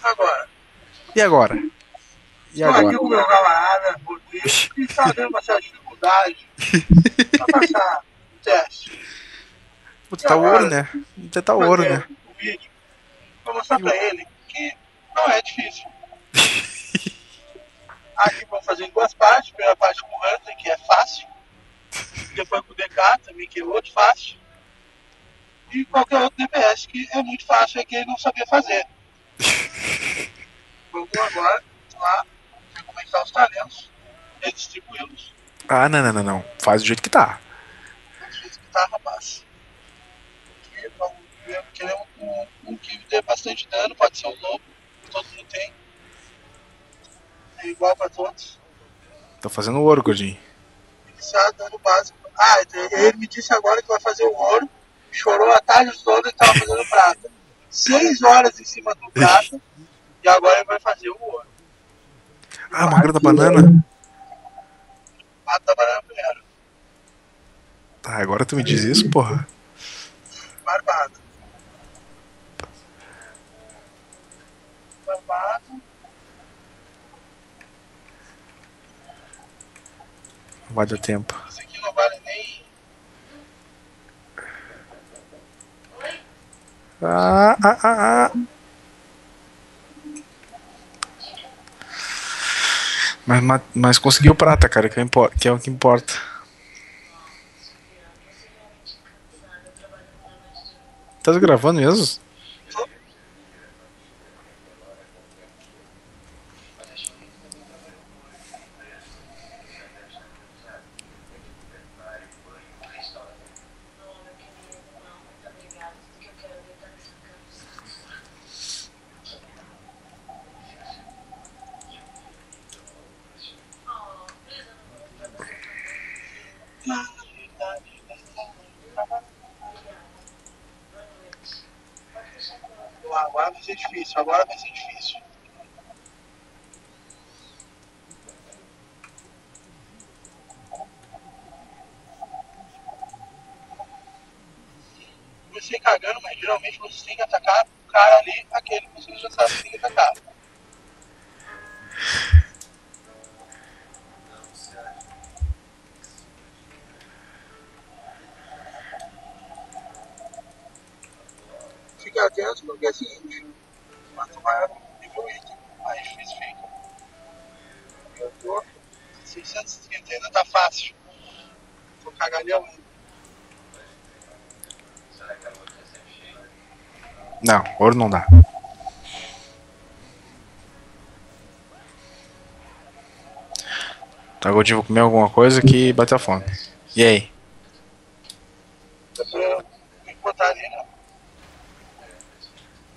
Agora, E agora? E estou aqui agora? com o meu camarada, Rodrigo, que está tendo uma certa dificuldade para passar o teste. Vou E tentar o ouro, agora, né? Vou tentar o vou ouro, né? fazer o vídeo para mostrar E o... para ele que não é difícil. Aqui vamos fazer em duas partes. Primeira parte com o Hunter, que é fácil. Depois com o DK, também, que é outro fácil. E qualquer outro DPS que é muito fácil, é que ele não sabia fazer. Vamos agora lá ver como é que estão os talentos e distribuí-los. Ah, não, não, não, não. Faz do jeito que tá. Do jeito que tá, rapaz. Aqui vamos ver, queremos um que dê bastante dano, pode ser um lobo, que todo mundo tem. É igual para todos. Tô fazendo ouro, gordinho. Iniciar dano básico. Ah, ele me disse agora que vai fazer o ouro. Chorou a tarde toda e estava fazendo prata. 6 horas em cima do prata. E agora ele vai fazer o ouro. E Ah, o uma grana da Arthur banana. mata a banana primeiro. Tá, agora tu me diz isso, porra. Barbado. Barbado. Não vai dar tempo. Isso aqui não vale nem. Ah, ah, ah, ah. Mas conseguiu prata, cara, que é o que importa. Tá gravando mesmo? Agora vai ser difícil. Agora vai ser difícil. Comecei cagando, mas geralmente você tem que atacar o cara ali, aquele que você já sabe que tem que atacar. Fica atento porque é o seguinte, quanto maior o nível item, mais difícil fica. Eu tô 630, ainda tá fácil. Tô cagalhão ainda. Não, ouro não dá. Tá, gordinho, vou comer alguma coisa que bateu a fome. E aí? Dá pra me botar ali, né?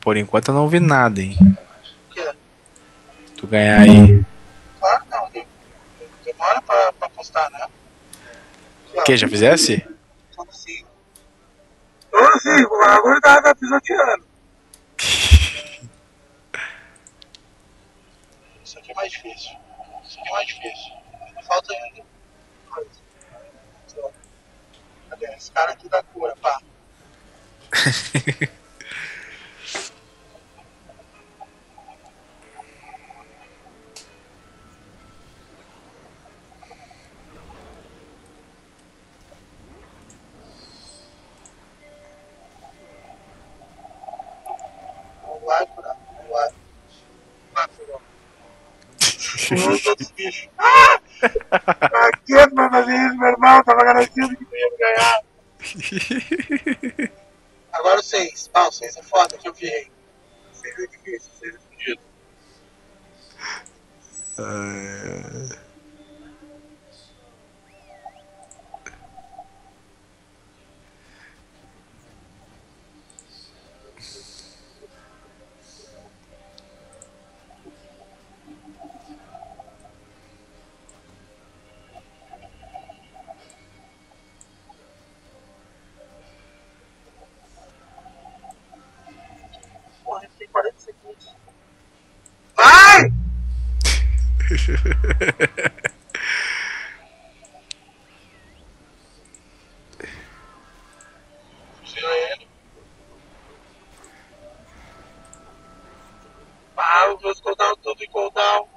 Por enquanto eu não vi nada, hein? O quê? Tu ganhar aí. Claro que não, demora pra postar, né? Aqui, O ó. que, já fizesse? Tudo sim. Tudo sim, o bagulho tá pisoteando. Isso aqui é mais difícil. Isso aqui é mais difícil. Ainda falta ainda. Cadê? Esse cara aqui da cura, pá. Vamos lá, curar. Vamos lá. Vai, furão. Furou os outros bichos. Ah! Pra que pra fazer isso, meu irmão? Tava garantido que tu ia ganhar. Agora o 6. Ah, o 6 é foda, que eu virei. O 6 é difícil, o 6 é fudido. Porra, ele tem 40 segundos. Vai! Fuzila ele. Pá, cooldown, tudo em cooldown.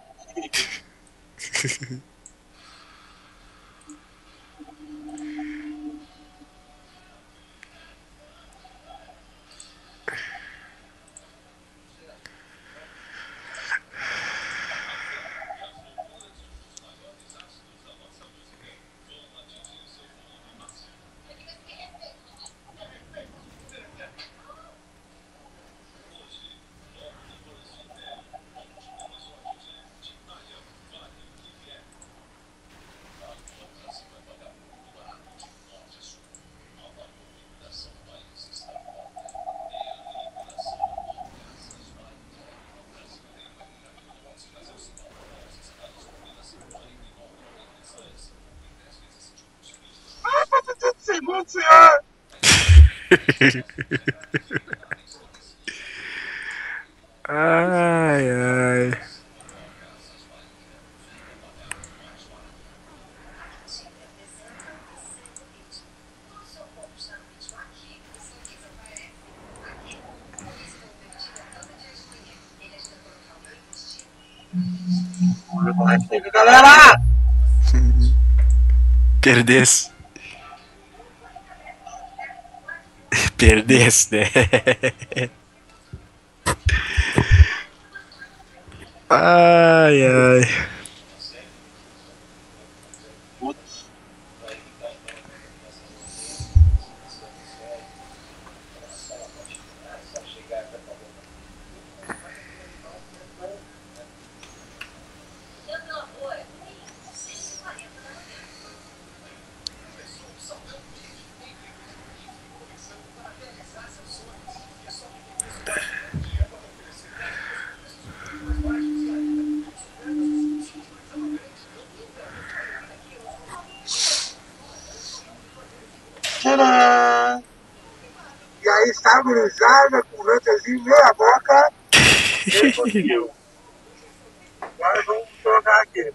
Segundo, senhor! Ai, ai. Galera! Perdesse. Perdesse, né? Ai, ai. Putz. Tcharam! E aí está gurizada com o Hunterzinho meia boca. Ele conseguiu. Agora vamos jogar aqui.